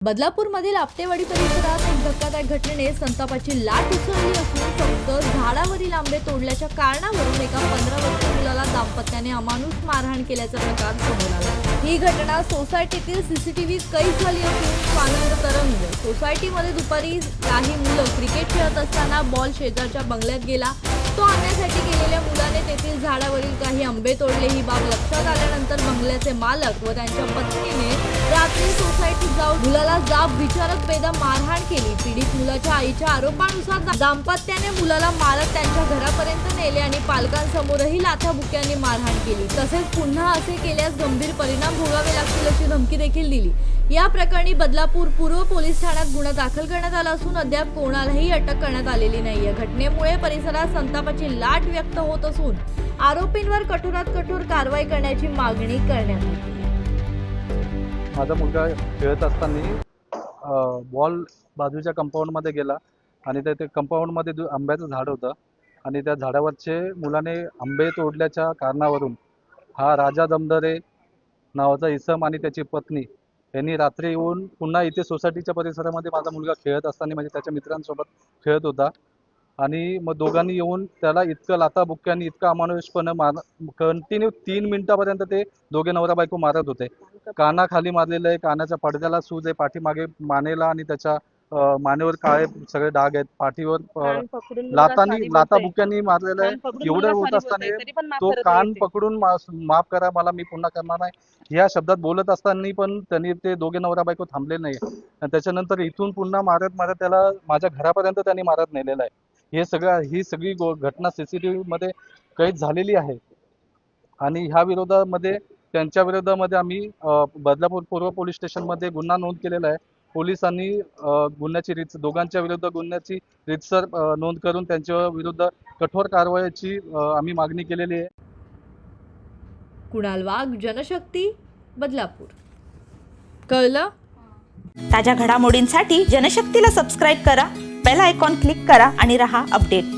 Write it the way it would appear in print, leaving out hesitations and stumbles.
बदलापूरमधील आपटेवाडी परिसरात एक धक्कादायक घटनेने संतापाची लाट उसळली असून फक्त झाडावरील आंबे तोडल्याच्या कारणावरून एका 15 वर्षीय मुलाला दाम्पत्याने अमानुष मारहाण केल्याचा प्रकार समोर आला। ही घटना सोसायटीतील सीसीटीव्ही कैद झाली असून स्वानंद तरंग सोसायटीमध्ये दुपारी काही मुलं क्रिकेट खेळत असताना बॉल शेजारच्या बंगल्यात गेला। तो आणण्यासाठी गेलेल्या मुलाने तेथील झाडावरील काही आंबे तोडले। ही बाब लक्षात आल्यानंतर बंगल्याचे मालक व त्यांच्या पत्नीने रात्री सोसायटीत जाऊन मुलाला जाब विचारत बेदम मारहाण केली। पीडित मुलाच्या आईच्या आरोपानुसार दाम्पत्याने मुलाला मारत त्यांच्या घरापर्यंत नेले आणि पालकांसमोरही लाथाबुक्क्यांनी मारहाण केली। तसेच पुन्हा असे केल्यास गंभीर परिणाम भोगावे लागतील अशी धमकी देखील दिली। या प्रकरणी बदलापूर पूर्व पोलीस ठाण्यात गुन्हा दाखल करण्यात आला असून अद्याप कोणालाही अटक करण्यात आलेली नाही। या घटनेमुळे परिसरात संतापाची लाट व्यक्त होत असून आरोपींवर कठोरात कठोर कारवाई करण्याची मागणी करण्यात आली। माझा मुलगा खेळत असताना बॉल बाजूच्या कंपाऊंडमध्ये गेला आणि ते कंपाऊंडमध्ये आंब्याचं झाड होतं आणि त्या झाडावरचे मुलाने आंबे तोडल्याच्या कारणावरून हा राजा दमदरे नावाचा इसम आणि त्याची पत्नी यांनी रात्री येऊन पुन्हा इथे सोसायटीच्या परिसरामध्ये माझा मुलगा खेळत असताना म्हणजे त्याच्या मित्रांसोबत खेळत होता आणि मग दोघांनी येऊन त्याला इतकं लाथाबुक्क्यांनी इतकं अमानुषपणे कंटिन्यू 3 मिनिटापर्यंत ते दोघे नवरा बायको मारत होते। कानाखाली मारलेलं आहे, कानाच्या पडद्याला सूज आहे, पाठीमागे मानेला आणि त्याच्या मानेवर काळे सगळे डाग आहेत, पाठीवर लाथाबुक्क्यांनी मारलेलं आहे। एवढं होत असताना तो कान पकडून माफ करा मला मी पुन्हा करणार नाही या शब्दात बोलत असताना पण त्यांनी ते दोघे नवरा बायको थांबले नाही आणि त्याच्यानंतर इथून पुन्हा मारत त्याला माझ्या घरापर्यंत त्यांनी मारत नेलेलं आहे। ही सगळी घटना सीसीटीव्ही मध्ये कैद झालेली आहे आणि ह्या विरोधामध्ये त्यांच्या विरोधामध्ये आम्ही बदलापूर पूर्व पोलीस स्टेशनमध्ये गुन्हा नोंद केलेला आहे। पोलिसांनी दोघांच्या विरुद्ध गुन्ह्याची रीतसर नोंद करून त्यांच्या विरुद्ध कठोर कारवाईची आम्ही मागणी केलेली आहे। कुणाल वाघ, जनशक्ती, बदलापूर। कळलं? ताज्या घडामोडींसाठी जनशक्तीला सबस्क्राईब करा, बेल आयकॉन क्लिक करा आणि रहा अपडेट।